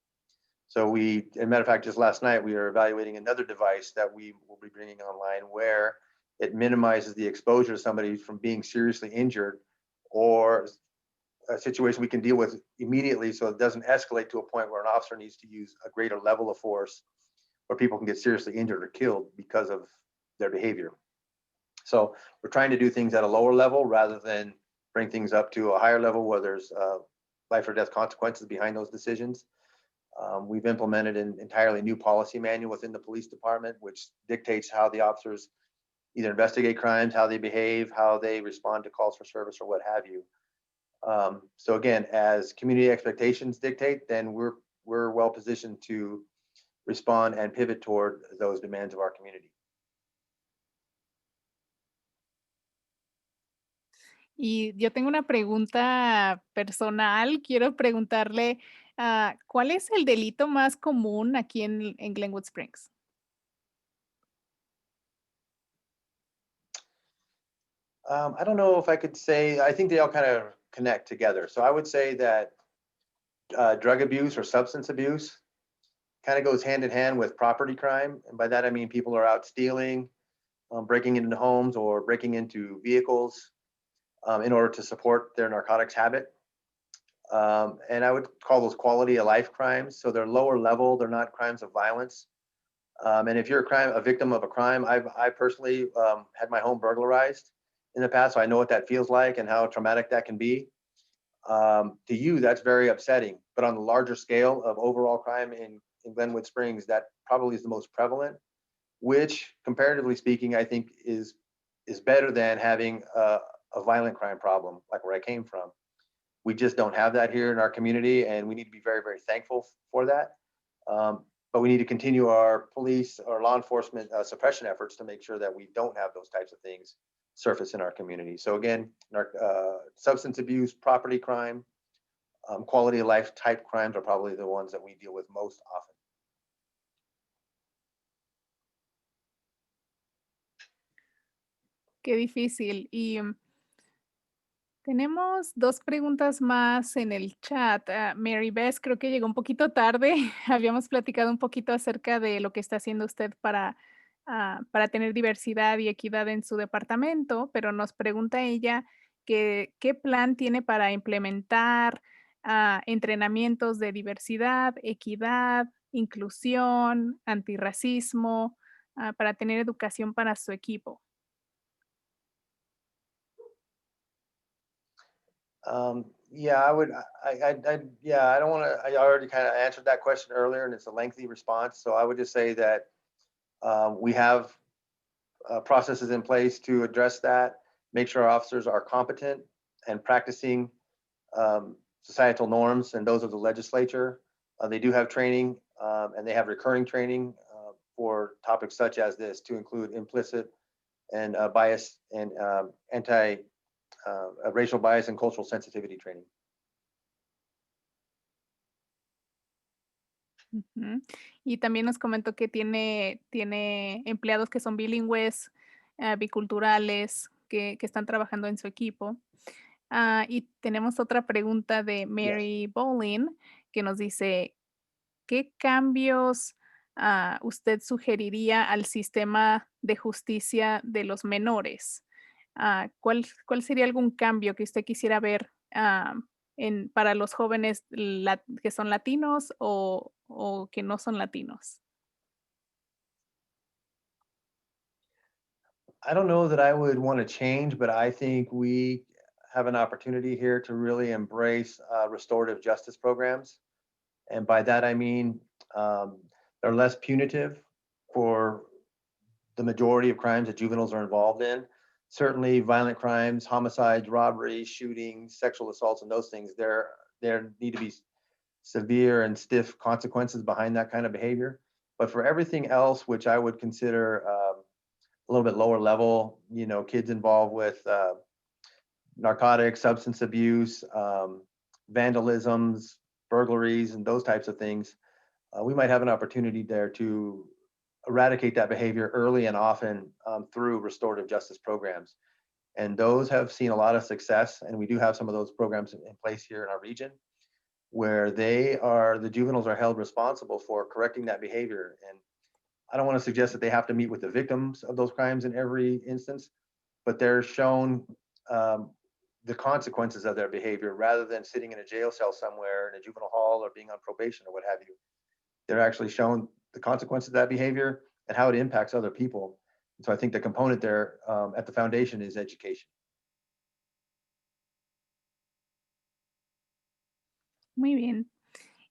So as a matter of fact, just last night, we are evaluating another device that we will be bringing online where it minimizes the exposure to somebody from being seriously injured, or a situation we can deal with immediately so it doesn't escalate to a point where an officer needs to use a greater level of force, where people can get seriously injured or killed because of their behavior. So we're trying to do things at a lower level rather than bring things up to a higher level where there's life or death consequences behind those decisions. We've implemented an entirely new policy manual within the police department, which dictates how the officers either investigate crimes, how they behave, how they respond to calls for service, or what have you. So again, as community expectations dictate, then we're well positioned to respond and pivot toward those demands of our community. Y yo tengo una pregunta personal. Quiero preguntarle, ¿cuál es el delito más común aquí en Glenwood Springs? I don't know if I could say, I think they all kind of connect together. So I would say that drug abuse or substance abuse kind of goes hand in hand with property crime. And by that, I mean people are out stealing, breaking into homes or breaking into vehicles in order to support their narcotics habit. And I would call those quality of life crimes. So they're lower level, they're not crimes of violence. And if you're a victim of a crime, I personally had my home burglarized in the past, so I know what that feels like and how traumatic that can be. To you, that's very upsetting. But on the larger scale of overall crime in Glenwood Springs, that probably is the most prevalent, which comparatively speaking, I think is better than having a violent crime problem like where I came from. We just don't have that here in our community, and we need to be very, very thankful for that. But we need to continue our police or law enforcement suppression efforts to make sure that we don't have those types of things surface in our community. So again, substance abuse, property crime, quality of life type crimes are probably the ones that we deal with most often. Qué difícil. Y tenemos dos preguntas más en el chat. Mary Beth creo que llegó un poquito tarde. Habíamos platicado un poquito acerca de lo que está haciendo usted para tener diversidad y equidad en su departamento, pero nos pregunta ella que qué plan tiene para implementar entrenamientos de diversidad, equidad, inclusión, antirracismo, para tener educación para su equipo. Yeah, I would, yeah, I don't want to, I already kind of answered that question earlier and it's a lengthy response. So I would just say that we have processes in place to address that, make sure our officers are competent and practicing societal norms, and those of the legislature. They do have training and they have recurring training for topics such as this, to include implicit and bias and racial bias and cultural sensitivity training. Ujú. Y también nos comentó que tiene empleados que son bilingües, biculturales, que están trabajando en su equipo. Y tenemos otra pregunta de Yes. Mary Bowling que nos dice, ¿qué cambios usted sugeriría al sistema de justicia de los menores? ¿Cuál sería algún cambio que usted quisiera ver para los jóvenes que son latinos o que no son latinos? I don't know that I would want to change, but I think we have an opportunity here to really embrace restorative justice programs. And by that, I mean they're less punitive for the majority of crimes that juveniles are involved in. Certainly violent crimes, homicides, robberies, shootings, sexual assaults, and those things, there need to be severe and stiff consequences behind that kind of behavior. But for everything else, which I would consider a little bit lower level, kids involved with narcotics, substance abuse, vandalisms, burglaries, and those types of things, we might have an opportunity there to eradicate that behavior early and often through restorative justice programs. And those have seen a lot of success. And we do have some of those programs in place here in our region where the juveniles are held responsible for correcting that behavior. And I don't want to suggest that they have to meet with the victims of those crimes in every instance, but they're shown the consequences of their behavior rather than sitting in a jail cell somewhere in a juvenile hall or being on probation or what have you. They're actually shown the consequences of that behavior and how it impacts other people. And so I think the component there at the foundation is education. Muy bien.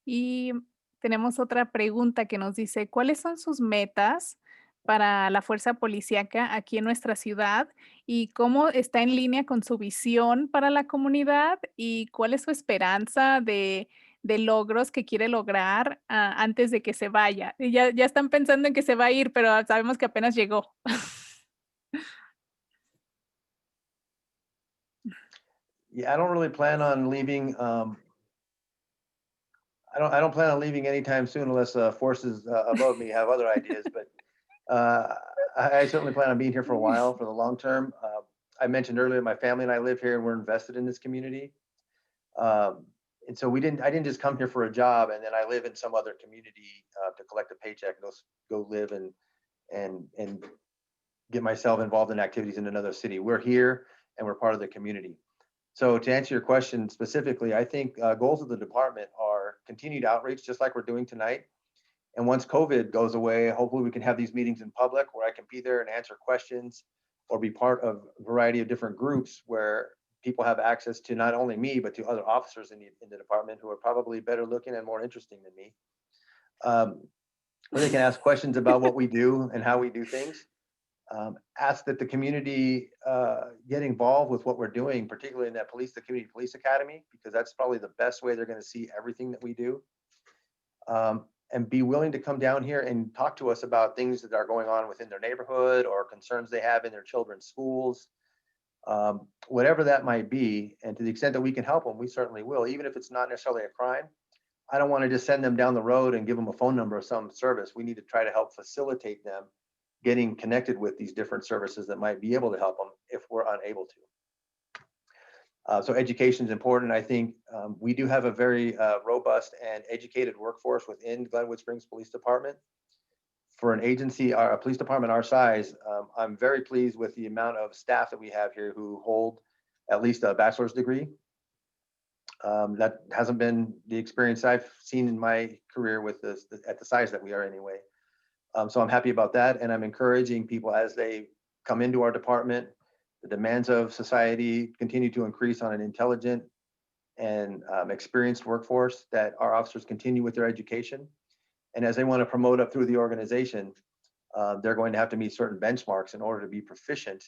Y tenemos otra pregunta que nos dice, ¿cuáles son sus metas para la fuerza policíaca aquí en nuestra ciudad y cómo está en línea con su visión para la comunidad y cuál es su esperanza de logros que quiere lograr antes de que se vaya? Y ya están pensando en que se va a ir, pero sabemos que apenas llegó. Yeah, I don't really plan on leaving. I don't plan on leaving anytime soon unless forces above me have other ideas. But I certainly plan on being here for a while, for the long term. I mentioned earlier, my family and I live here, and we're invested in this community. And so I didn't just come here for a job, and then I live in some other community to collect a paycheck and go live and get myself involved in activities in another city. We're here, and we're part of the community. So to answer your question specifically, I think goals of the department are continued outreach, just like we're doing tonight. And once COVID goes away, hopefully we can have these meetings in public where I can be there and answer questions or be part of a variety of different groups where people have access to not only me, but to other officers in the department who are probably better looking and more interesting than me. Where they can ask questions about what we do and how we do things. Ask that the community get involved with what we're doing, particularly in that the community police academy, because that's probably the best way they're going to see everything that we do. And be willing to come down here and talk to us about things that are going on within their neighborhood or concerns they have in their children's schools, whatever that might be. And to the extent that we can help them, we certainly will, even if it's not necessarily a crime. I don't want to just send them down the road and give them a phone number or some service. We need to try to help facilitate them getting connected with these different services that might be able to help them if we're unable to. So education is important. I think we do have a very robust and educated workforce within Glenwood Springs Police Department. For an agency, a police department our size, I'm very pleased with the amount of staff that we have here who hold at least a bachelor's degree. That hasn't been the experience I've seen in my career with this at the size that we are anyway. So I'm happy about that. And I'm encouraging people as they come into our department. The demands of society continue to increase on an intelligent and experienced workforce, that our officers continue with their education. And as they want to promote up through the organization, they're going to have to meet certain benchmarks in order to be proficient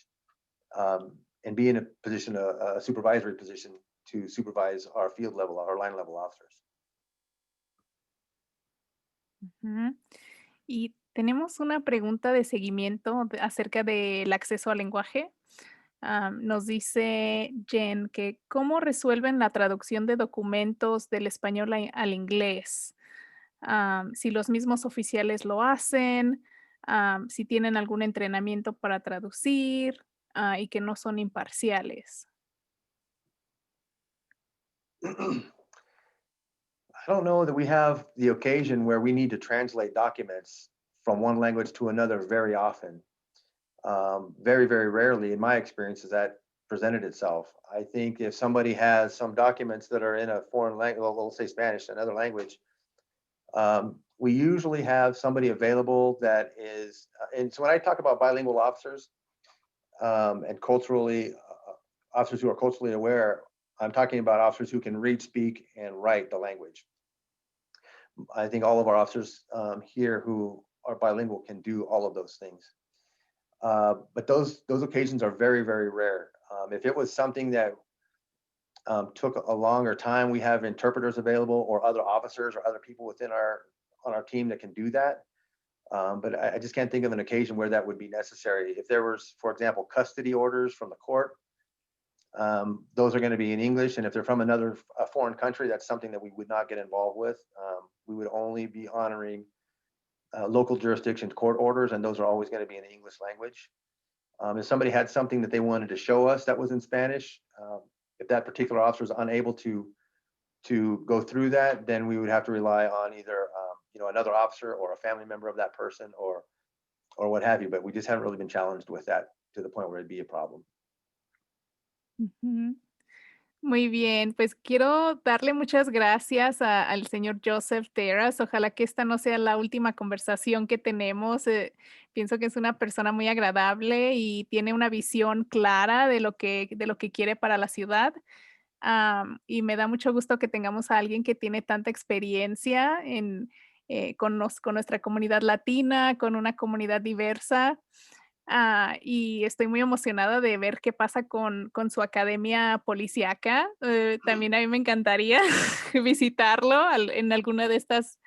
and be in a position, a supervisory position, to supervise our field level, our line level officers. Ujú. Y tenemos una pregunta de seguimiento acerca del acceso al lenguaje. Nos dice Jen que cómo resuelven la traducción de documentos del español al inglés. Si los mismos oficiales lo hacen, si tienen algún entrenamiento para traducir y que no son imparciales. I don't know that we have the occasion where we need to translate documents from one language to another very often. Very, very rarely, in my experience, has that presented itself. I think if somebody has some documents that are in a foreign language, well, we'll say Spanish, another language, we usually have somebody available that is, and so when I talk about bilingual officers and culturally, officers who are culturally aware, I'm talking about officers who can read, speak, and write the language. I think all of our officers here who are bilingual can do all of those things. But those occasions are very, very rare. If it was something that took a longer time, we have interpreters available or other officers or other people on our team that can do that. But I just can't think of an occasion where that would be necessary. If there was, for example, custody orders from the court, those are going to be in English. And if they're from a foreign country, that's something that we would not get involved with. We would only be honoring local jurisdiction court orders, and those are always going to be in the English language. If somebody had something that they wanted to show us that was in Spanish, if that particular officer is unable to go through that, then we would have to rely on either another officer or a family member of that person or what have you. But we just haven't really been challenged with that to the point where it'd be a problem. Ujú. Muy bien, pues quiero darle muchas gracias al señor Joseph Deras. Ojalá que esta no sea la última conversación que tenemos. Pienso que es una persona muy agradable y tiene una visión clara de lo que quiere para la ciudad. Y me da mucho gusto que tengamos a alguien que tiene tanta experiencia con nuestra comunidad latina, con una comunidad diversa. Y estoy muy emocionada de ver qué pasa con su academia policíaca. También a mí me encantaría visitarlo en alguna de estas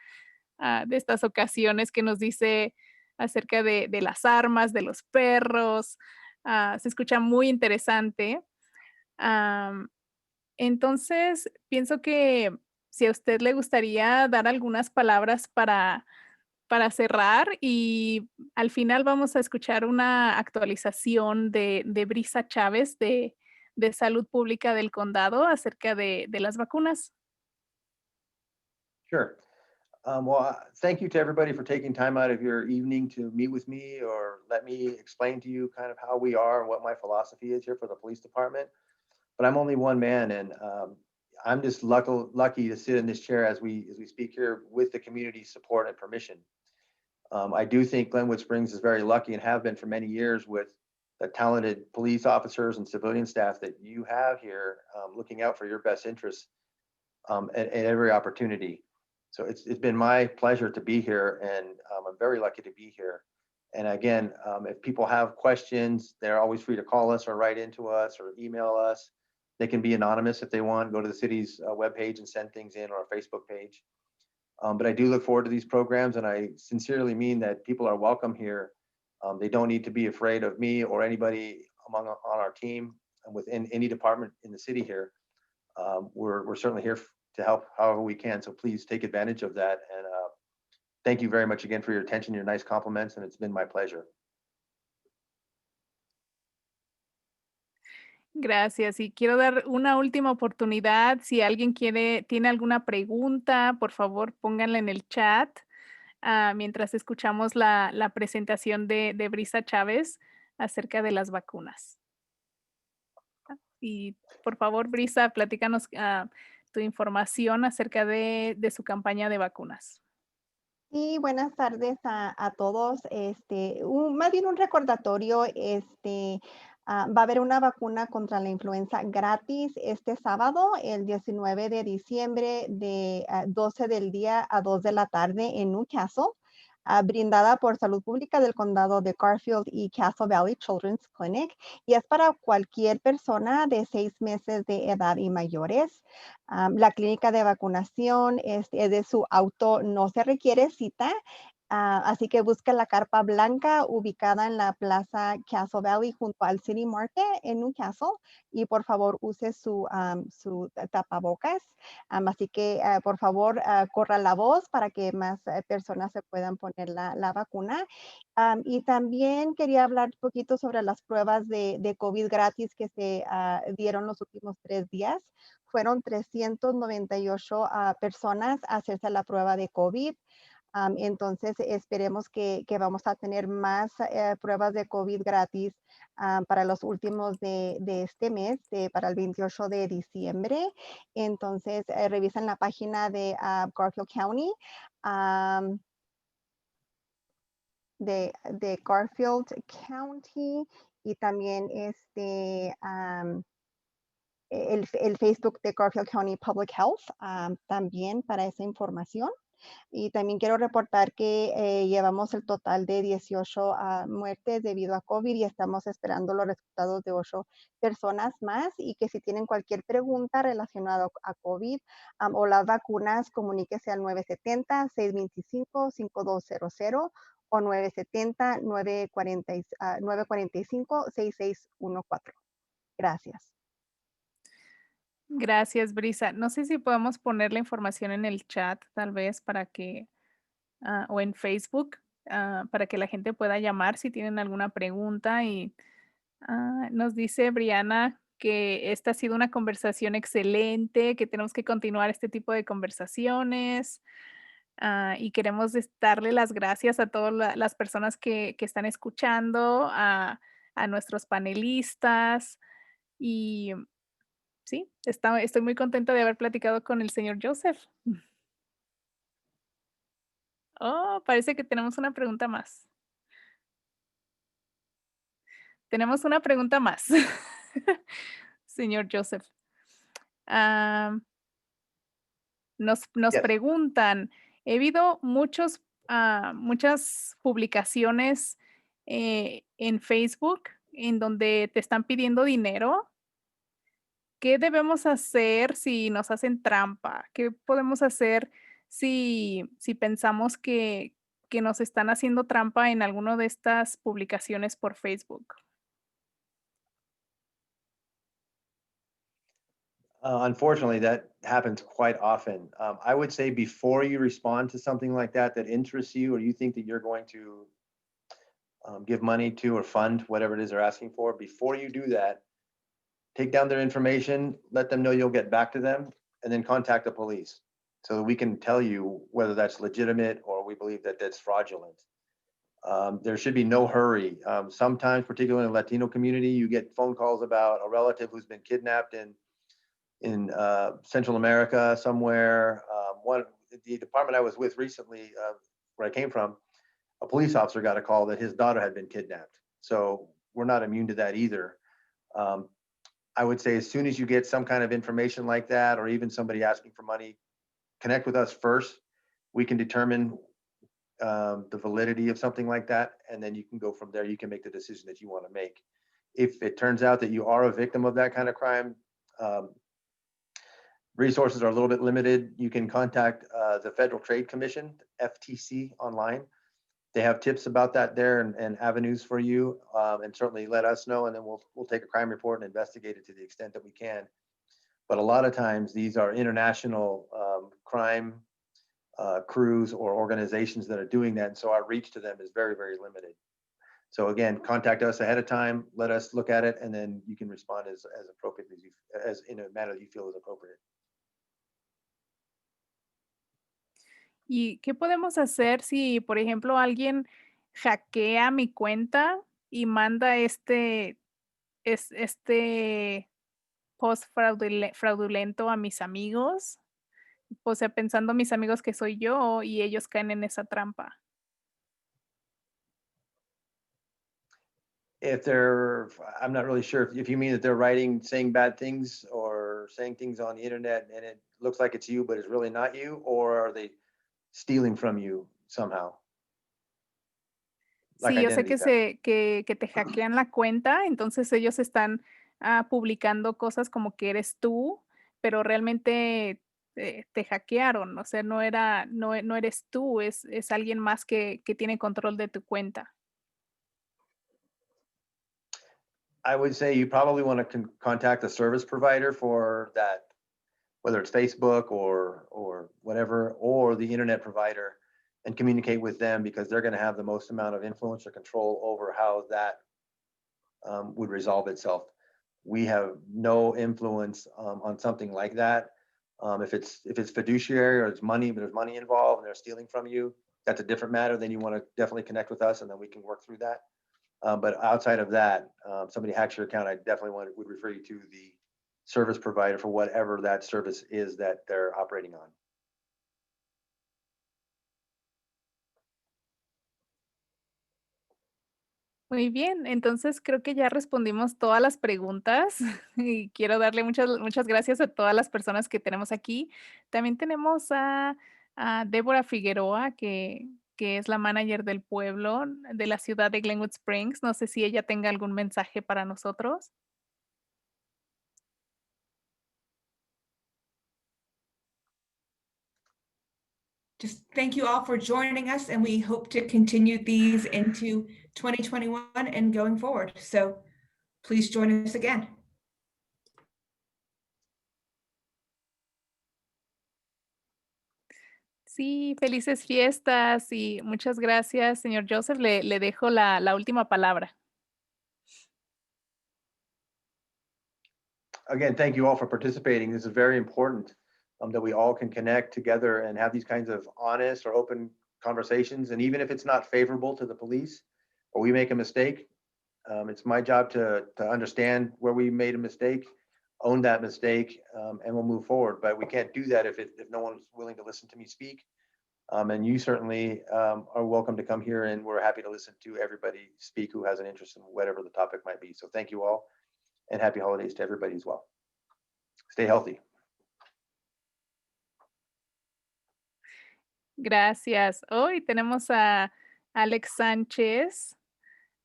ocasiones que nos dice acerca de las armas, de los perros. Se escucha muy interesante. Entonces, pienso que si a usted le gustaría dar algunas palabras para cerrar, y al final vamos a escuchar una actualización de Brisa Chávez de Salud Pública del Condado acerca de las vacunas. Sure. Well, thank you to everybody for taking time out of your evening to meet with me or let me explain to you kind of how we are and what my philosophy is here for the police department. but I'm only one man, and I'm just lucky to sit in this chair as we speak here with the community's support and permission. I do think Glenwood Springs is very lucky and have been for many years with the talented police officers and civilian staff that you have here, looking out for your best interests at every opportunity. So it's been my pleasure to be here, and I'm very lucky to be here. And again, if people have questions, they're always free to call us or write into us or email us. They can be anonymous if they want, go to the city's webpage and send things in, or our Facebook page. But I do look forward to these programs, and I sincerely mean that people are welcome here. They don't need to be afraid of me or anybody on our team and within any department in the city here. We're certainly here to help however we can. So please take advantage of that. And thank you very much again for your attention, your nice compliments, and it's been my pleasure. Gracias. Y quiero dar una última oportunidad. Si alguien tiene alguna pregunta, por favor, pónganla en el chat mientras escuchamos la presentación de Brisa Chávez acerca de las vacunas. Y por favor, Brisa, platícanos tu información acerca de su campaña de vacunas. Sí, buenas tardes a todos. Más bien un recordatorio, va a haber una vacuna contra la influenza gratis este sábado, el 19 de diciembre, de 12 del día a 2 de la tarde en Newcastle, brindada por Salud Pública del Condado de Garfield y Castle Valley Children's Clinic, y es para cualquier persona de 6 meses de edad y mayores. La clínica de vacunación es de su auto, no se requiere cita, así que busca la carpa blanca ubicada en la plaza Castle Valley junto al City Market en Newcastle, y por favor use su tapabocas. Así que por favor corra la voz para que más personas se puedan poner la vacuna. Y también quería hablar un poquito sobre las pruebas de COVID gratis que se dieron los últimos 3 días. Fueron 398 personas a hacerse la prueba de COVID. Entonces, esperemos que vamos a tener más pruebas de COVID gratis para los últimos de este mes, para el 28 de diciembre. Entonces, revisen la página de Garfield County, de Garfield County, y también el Facebook de Garfield County Public Health, también para esa información. Y también quiero reportar que llevamos el total de 18 muertes debido a COVID, y estamos esperando los resultados de 8 personas más, y que si tienen cualquier pregunta relacionada a COVID o las vacunas, comuníquese al 970-625-5200 o 970-945-6614. Gracias. Gracias, Brisa. No sé si podemos poner la información en el chat, tal vez, para que, o en Facebook, para que la gente pueda llamar si tienen alguna pregunta. Y nos dice Briana que esta ha sido una conversación excelente, que tenemos que continuar este tipo de conversaciones. Y queremos darle las gracias a todas las personas que están escuchando, a nuestros panelistas. Y sí, estoy muy contenta de haber platicado con el señor Joseph. Oh, parece que tenemos una pregunta más. Tenemos una pregunta más, señor Joseph. Nos Yes. preguntan, he habido muchas publicaciones en Facebook en donde te están pidiendo dinero. ¿Qué debemos hacer si nos hacen trampa? ¿Qué podemos hacer si pensamos que nos están haciendo trampa en alguna de estas publicaciones por Facebook? Unfortunately, that happens quite often. I would say before you respond to something like that interests you, or you think that you're going to give money to or fund whatever it is they're asking for, before you do that, take down their information, let them know you'll get back to them, and then contact the police so that we can tell you whether that's legitimate or we believe that that's fraudulent. There should be no hurry. Sometimes, particularly in the Latino community, you get phone calls about a relative who's been kidnapped in Central America somewhere. The department I was with recently, where I came from, a police officer got a call that his daughter had been kidnapped. So we're not immune to that either. I would say as soon as you get some kind of information like that, or even somebody asking for money, connect with us first. We can determine the validity of something like that, and then you can go from there. You can make the decision that you want to make. If it turns out that you are a victim of that kind of crime, resources are a little bit limited. You can contact the Federal Trade Commission, FTC, online. They have tips about that there and avenues for you, and certainly let us know, and then we'll take a crime report and investigate it to the extent that we can. But a lot of times these are international crime crews or organizations that are doing that, and so our reach to them is very, very limited. So again, contact us ahead of time, let us look at it, and then you can respond as appropriately as in a manner that you feel is appropriate. ¿Y qué podemos hacer si, por ejemplo, alguien hackea mi cuenta y manda este post fraudulento a mis amigos? O sea, pensando mis amigos que soy yo y ellos caen en esa trampa. I'm not really sure if you mean that they're saying bad things or saying things on the internet and it looks like it's you, but it's really not you, or are they stealing from you somehow? Sí, yo sé identity que theft. que te hackean la cuenta, entonces ellos están, publicando cosas como que eres tú, pero realmente, te hackearon, o sea, no eres tú, es alguien más que tiene control de tu cuenta. I would say you probably want to contact a service provider for that, whether it's Facebook or whatever, or the internet provider, and communicate with them, because they're going to have the most amount of influence or control over how that would resolve itself. We have no influence on something like that. If it's fiduciary or it's money, but there's money involved and they're stealing from you, that's a different matter. Then you want to definitely connect with us, and then we can work through that. But outside of that, somebody hacks your account, I definitely would refer you to the service provider for whatever that service is that they're operating on. Muy bien, entonces creo que ya respondimos todas las preguntas y quiero darle muchas gracias a todas las personas que tenemos aquí. También tenemos a Débora Figueroa, que es la manager del pueblo de la ciudad de Glenwood Springs. No sé si ella tenga algún mensaje para nosotros. Just thank you all for joining us, and we hope to continue these into 2021 and going forward. So please join us again. Sí, felices fiestas y muchas gracias, señor Joseph. Le dejo la última palabra. Again, thank you all for participating. This is very important, that we all can connect together and have these kinds of honest or open conversations. And even if it's not favorable to the police or we make a mistake, it's my job to understand where we made a mistake, own that mistake, and we'll move forward. But we can't do that if no one's willing to listen to me speak. And you certainly are welcome to come here, and we're happy to listen to everybody speak who has an interest in whatever the topic might be. So thank you all, and happy holidays to everybody as well. Stay healthy. Gracias. Hoy tenemos a Alex Sánchez,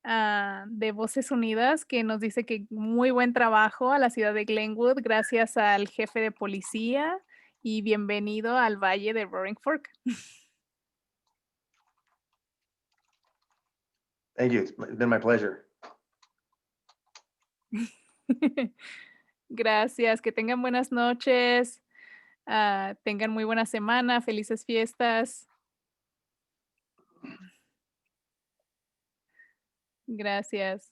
de Voces Unidas, que nos dice que muy buen trabajo a la ciudad de Glenwood, gracias al jefe de policía, y bienvenido al Valle de Roaring Fork. Thank you. It's been my pleasure. Gracias, que tengan buenas noches, tengan muy buena semana, felices fiestas. Gracias.